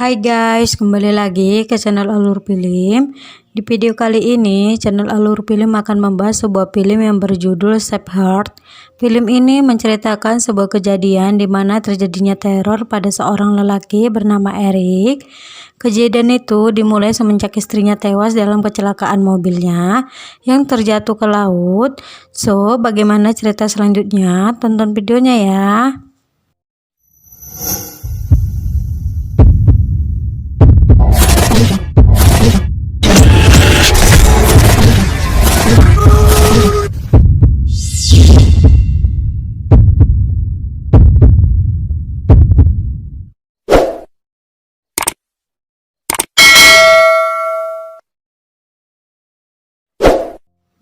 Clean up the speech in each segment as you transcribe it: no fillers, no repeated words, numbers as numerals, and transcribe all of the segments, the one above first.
Hai guys, kembali lagi ke channel Alur Film. Di video kali ini, channel Alur Film akan membahas sebuah film yang berjudul Save Heart. Film ini menceritakan sebuah kejadian di mana terjadinya teror pada seorang lelaki bernama Eric. Kejadian itu dimulai semenjak istrinya tewas dalam kecelakaan mobilnya yang terjatuh ke laut. So, bagaimana cerita selanjutnya? Tonton videonya ya.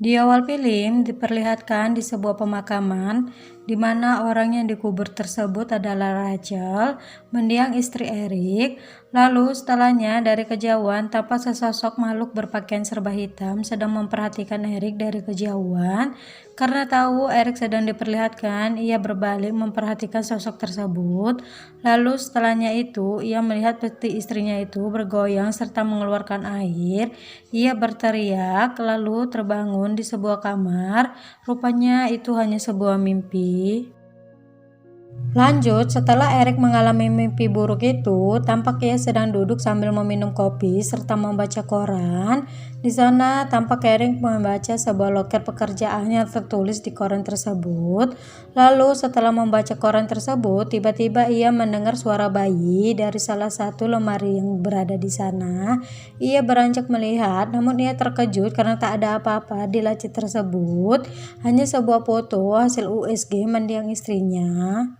Di awal film diperlihatkan di sebuah pemakaman di mana orang yang dikubur tersebut adalah Rachel, mendiang istri Eric. Lalu setelahnya dari kejauhan tampak sesosok makhluk berpakaian serba hitam sedang memperhatikan Eric dari kejauhan. Karena tahu Eric sedang diperlihatkan, ia berbalik memperhatikan sosok tersebut. Lalu setelahnya itu ia melihat peti istrinya itu bergoyang serta mengeluarkan air. Ia berteriak lalu terbangun di sebuah kamar. Rupanya itu hanya sebuah mimpi. Lanjut, setelah Eric mengalami mimpi buruk itu, tampak ia sedang duduk sambil meminum kopi serta membaca koran. Di sana tampak Eric membaca sebuah loket pekerjaan yang tertulis di koran tersebut. Lalu setelah membaca koran tersebut, tiba-tiba ia mendengar suara bayi dari salah satu lemari yang berada di sana. Ia beranjak melihat, namun ia terkejut karena tak ada apa-apa di laci tersebut, hanya sebuah foto hasil USG mendiang istrinya.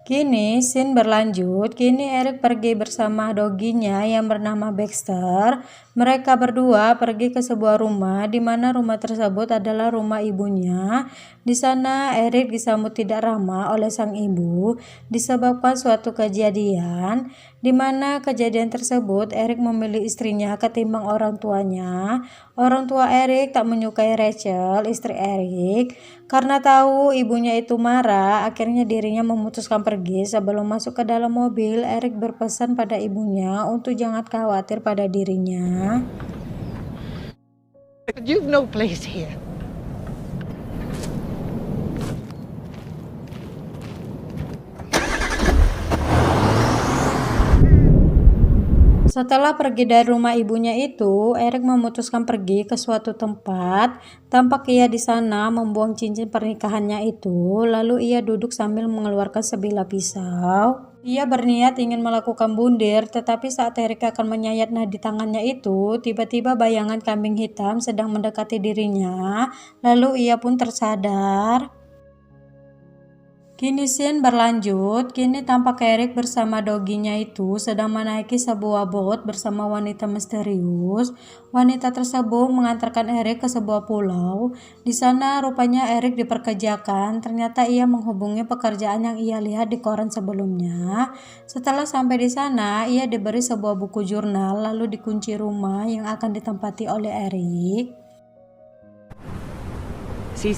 Kini scene berlanjut, kini Eric pergi bersama doginya yang bernama Baxter. Mereka berdua pergi ke sebuah rumah di mana rumah tersebut adalah rumah ibunya. Di sana Eric disambut tidak ramah oleh sang ibu disebabkan suatu kejadian di mana kejadian tersebut Eric memilih istrinya ketimbang orang tuanya. Orang tua Eric tak menyukai Rachel, istri Eric. Karena tahu ibunya itu marah, akhirnya dirinya memutuskan pergi. Sebelum masuk ke dalam mobil, Eric berpesan pada ibunya untuk jangan khawatir pada dirinya. You've no place here. Setelah pergi dari rumah ibunya itu, Eric memutuskan pergi ke suatu tempat. Tampak ia di sana membuang cincin pernikahannya itu, lalu ia duduk sambil mengeluarkan sebilah pisau. Ia berniat ingin melakukan bunuh, tetapi saat Eric akan menyayat nadi tangannya itu, tiba-tiba bayangan kambing hitam sedang mendekati dirinya, lalu ia pun tersadar. Kini scene berlanjut, kini tampak Eric bersama doginya itu sedang menaiki sebuah bot bersama wanita misterius. Wanita tersebut mengantarkan Eric ke sebuah pulau. Di sana rupanya Eric diperkerjakan, ternyata ia menghubungi pekerjaan yang ia lihat di koran sebelumnya. Setelah sampai di sana, ia diberi sebuah buku jurnal lalu dikunci rumah yang akan ditempati oleh Eric. Sí.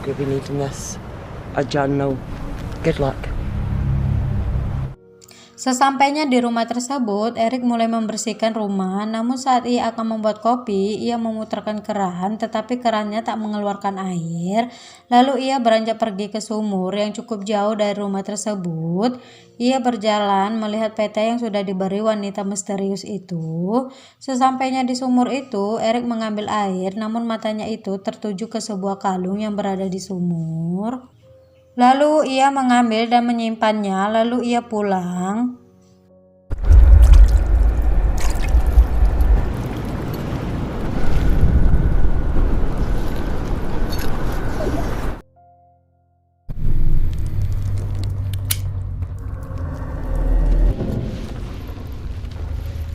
You'll be needing this. I don't know. Good luck. Sesampainya di rumah tersebut, Eric mulai membersihkan rumah. Namun saat ia akan membuat kopi, ia memutarkan keran, tetapi kerannya tak mengeluarkan air. Lalu ia beranjak pergi ke sumur yang cukup jauh dari rumah tersebut. Ia berjalan melihat peta yang sudah diberi wanita misterius itu. Sesampainya di sumur itu, Eric mengambil air, namun matanya itu tertuju ke sebuah kalung yang berada di sumur. Lalu ia mengambil dan menyimpannya, lalu ia pulang.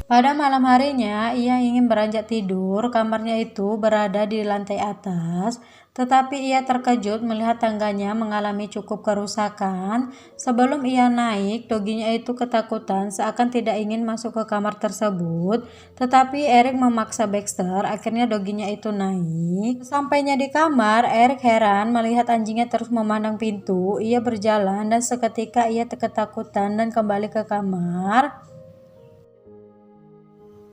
Pada malam harinya, ia ingin beranjak tidur. Kamarnya itu berada di lantai atas, tetapi ia terkejut melihat tangganya mengalami cukup kerusakan. Sebelum ia naik, doginya itu ketakutan seakan tidak ingin masuk ke kamar tersebut. Tetapi Eric memaksa Baxter, akhirnya doginya itu naik. Sampainya di kamar, Eric heran melihat anjingnya terus memandang pintu. Ia berjalan dan seketika ia ketakutan dan kembali ke kamar.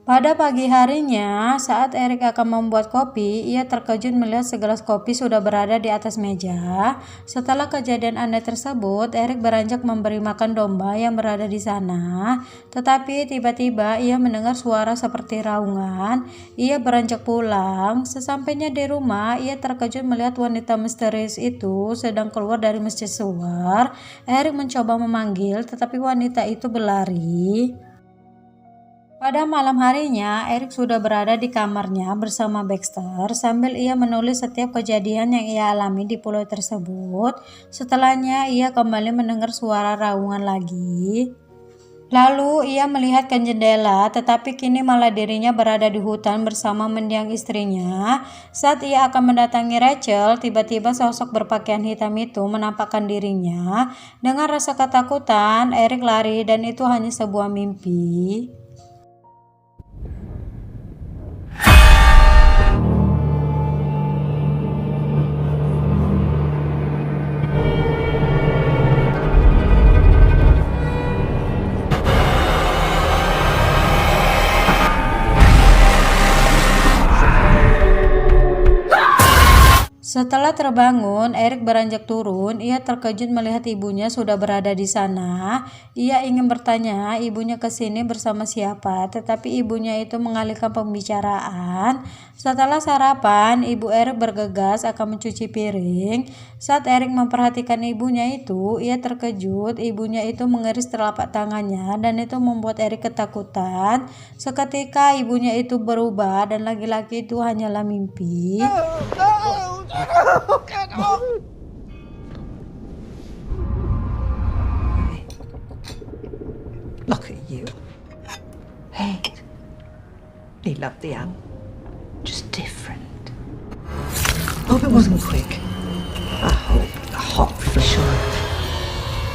Pada pagi harinya, saat Eric akan membuat kopi, ia terkejut melihat segelas kopi sudah berada di atas meja. Setelah kejadian aneh tersebut, Eric beranjak memberi makan domba yang berada di sana. Tetapi tiba-tiba ia mendengar suara seperti raungan. Ia beranjak pulang. Sesampainya di rumah, ia terkejut melihat wanita misterius itu sedang keluar dari masjid suar. Eric mencoba memanggil, tetapi wanita itu berlari. Pada malam harinya, Eric sudah berada di kamarnya bersama Baxter sambil ia menulis setiap kejadian yang ia alami di pulau tersebut. Setelahnya, ia kembali mendengar suara raungan lagi. Lalu ia melihat ke jendela, tetapi kini malah dirinya berada di hutan bersama mendiang istrinya. Saat ia akan mendatangi Rachel, tiba-tiba sosok berpakaian hitam itu menampakkan dirinya. Dengan rasa ketakutan, Eric lari dan itu hanya sebuah mimpi. Setelah terbangun, Eric beranjak turun. Ia terkejut melihat ibunya sudah berada di sana. Ia ingin bertanya ibunya ke sini bersama siapa, tetapi ibunya itu mengalihkan pembicaraan. Setelah sarapan, ibu Eric bergegas akan mencuci piring. Saat Eric memperhatikan ibunya itu, ia terkejut. Ibunya itu mengeris telapak tangannya dan itu membuat Eric ketakutan. Seketika ibunya itu berubah dan laki-laki itu hanyalah mimpi. Look at you. Hey, he loved the apple. Just different. Hope it wasn't quick. I hope the hot for sure.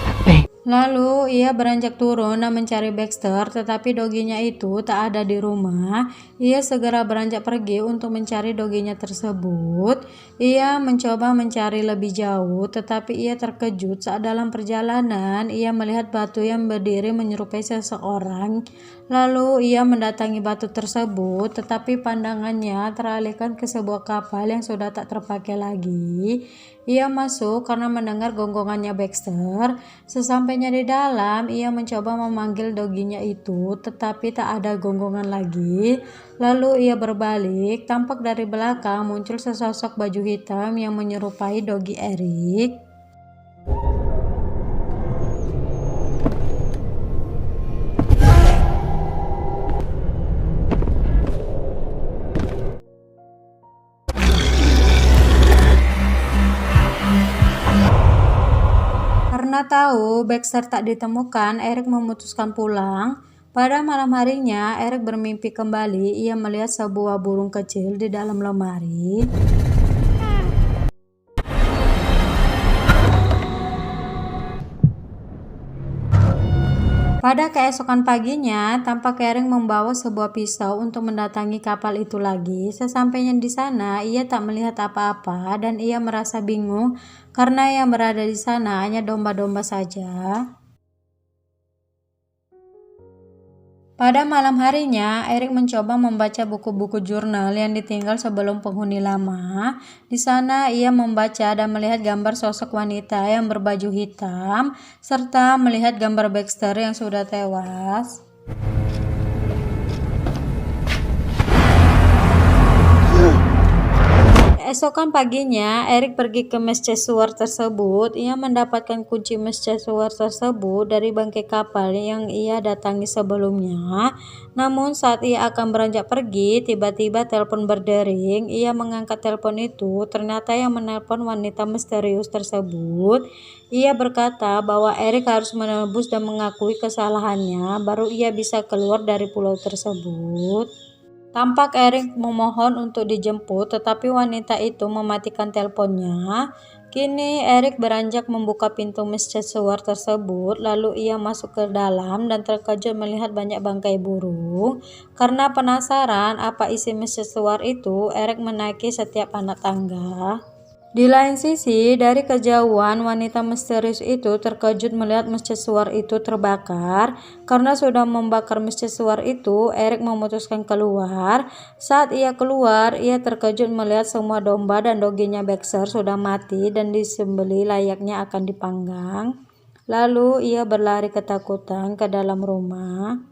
That bang. Lalu ia beranjak turun dan mencari Baxter, tetapi doginya itu tak ada di rumah. Ia segera beranjak pergi untuk mencari doginya tersebut. Ia mencoba mencari lebih jauh, tetapi ia terkejut saat dalam perjalanan ia melihat batu yang berdiri menyerupai seseorang. Lalu ia mendatangi batu tersebut, tetapi pandangannya teralihkan ke sebuah kapal yang sudah tak terpakai lagi. Ia masuk karena mendengar gonggongannya Baxter. Sesampainya di dalam, ia mencoba memanggil doginya itu, tetapi tak ada gonggongan lagi. Lalu ia berbalik, tampak dari belakang muncul sesosok baju hitam yang menyerupai dogi Eric. Karena tahu Baxter tak ditemukan, Eric memutuskan pulang. Pada malam harinya, Eric bermimpi kembali. Ia melihat sebuah burung kecil di dalam lemari. Pada keesokan paginya, tampak Eric membawa sebuah pisau untuk mendatangi kapal itu lagi. Sesampainya di sana, ia tak melihat apa-apa dan ia merasa bingung karena yang berada di sana hanya domba-domba saja. Pada malam harinya, Eric mencoba membaca buku-buku jurnal yang ditinggal sebelum penghuni lama. Di sana ia membaca dan melihat gambar sosok wanita yang berbaju hitam, serta melihat gambar Baxter yang sudah tewas. Keesokan paginya, Eric pergi ke masjid suar tersebut. Ia mendapatkan kunci masjid suar tersebut dari bangkai kapal yang ia datangi sebelumnya. Namun saat ia akan beranjak pergi, tiba-tiba telepon berdering. Ia mengangkat telepon itu, ternyata yang menelpon wanita misterius tersebut. Ia berkata bahwa Eric harus menebus dan mengakui kesalahannya, baru ia bisa keluar dari pulau tersebut. Tampak Eric memohon untuk dijemput, tetapi wanita itu mematikan teleponnya. Kini Eric beranjak membuka pintu masjid suar tersebut, lalu ia masuk ke dalam dan terkejut melihat banyak bangkai burung. Karena penasaran apa isi masjid suar itu, Eric menaiki setiap anak tangga. Di lain sisi, dari kejauhan wanita misterius itu terkejut melihat masjid suar itu terbakar. Karena sudah membakar masjid suar itu, Eric memutuskan keluar. Saat ia keluar, ia terkejut melihat semua domba dan doginya Baxter sudah mati dan disembeli layaknya akan dipanggang. Lalu ia berlari ketakutan ke dalam rumah.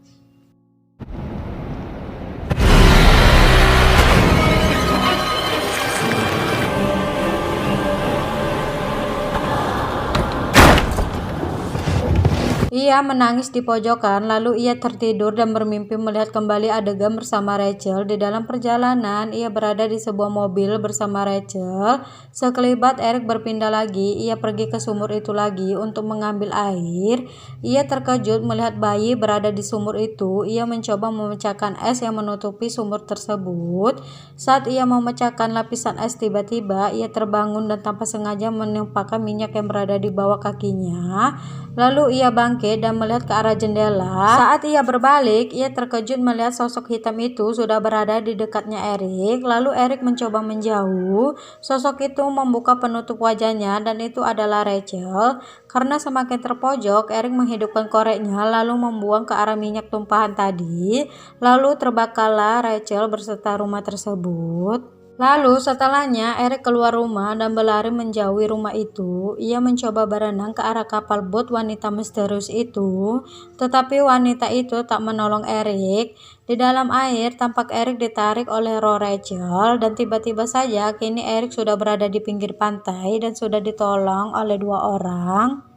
Ia menangis di pojokan, lalu ia tertidur dan bermimpi melihat kembali adegan bersama Rachel. Di dalam perjalanan, ia berada di sebuah mobil bersama Rachel. Sekelibat Eric berpindah lagi, ia pergi ke sumur itu lagi untuk mengambil air. Ia terkejut melihat bayi berada di sumur itu. Ia mencoba memecahkan es yang menutupi sumur tersebut. Saat ia memecahkan lapisan es, tiba-tiba ia terbangun dan tanpa sengaja menimpakan minyak yang berada di bawah kakinya. Lalu ia bangkit dan melihat ke arah jendela. Saat ia berbalik, ia terkejut melihat sosok hitam itu sudah berada di dekatnya Eric. Lalu Eric mencoba menjauh. Sosok itu membuka penutup wajahnya dan itu adalah Rachel. Karena semakin terpojok, Eric menghidupkan koreknya lalu membuang ke arah minyak tumpahan tadi. Lalu terbakarlah Rachel beserta rumah tersebut. Lalu setelahnya Eric keluar rumah dan berlari menjauhi rumah itu. Ia mencoba berenang ke arah kapal bot wanita misterius itu, tetapi wanita itu tak menolong Eric. Di dalam air tampak Eric ditarik oleh roh Rachel dan tiba-tiba saja kini Eric sudah berada di pinggir pantai dan sudah ditolong oleh 2 orang.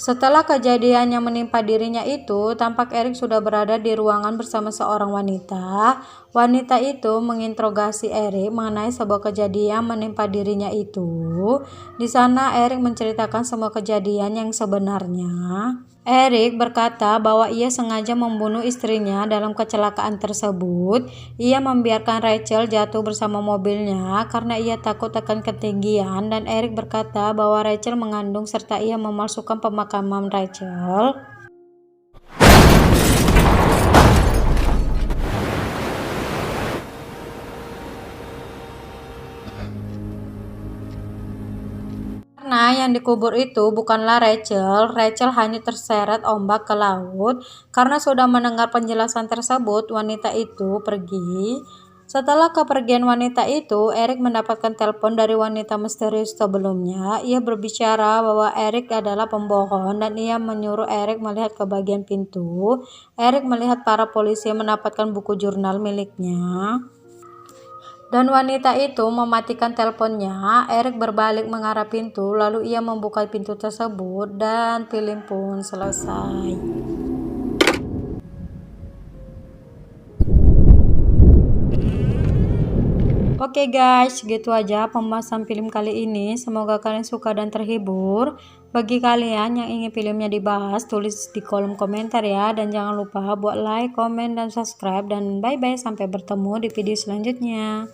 Setelah kejadian yang menimpa dirinya itu, tampak Eric sudah berada di ruangan bersama seorang wanita. Wanita itu menginterogasi Eric mengenai sebuah kejadian menimpa dirinya itu. Di sana Eric menceritakan semua kejadian yang sebenarnya. Eric berkata bahwa ia sengaja membunuh istrinya dalam kecelakaan tersebut. Ia membiarkan Rachel jatuh bersama mobilnya karena ia takut akan ketinggian, dan Eric berkata bahwa Rachel mengandung serta ia memalsukan pemakaman Rachel. Karena yang dikubur itu bukanlah Rachel. Rachel hanya terseret ombak ke laut. Karena sudah mendengar penjelasan tersebut, wanita itu pergi. Setelah kepergian wanita itu, Eric mendapatkan telepon dari wanita misterius sebelumnya. Ia berbicara bahwa Eric adalah pembohong dan ia menyuruh Eric melihat ke bagian pintu. Eric melihat para polisi mendapatkan buku jurnal miliknya. Dan wanita itu mematikan teleponnya. Eric berbalik mengarah pintu, lalu ia membuka pintu tersebut dan film pun selesai. Oke guys, gitu aja pembahasan film kali ini. Semoga kalian suka dan terhibur. Bagi kalian yang ingin filmnya dibahas, tulis di kolom komentar ya. Dan jangan lupa buat like, komen, dan subscribe. Dan bye-bye, sampai bertemu di video selanjutnya.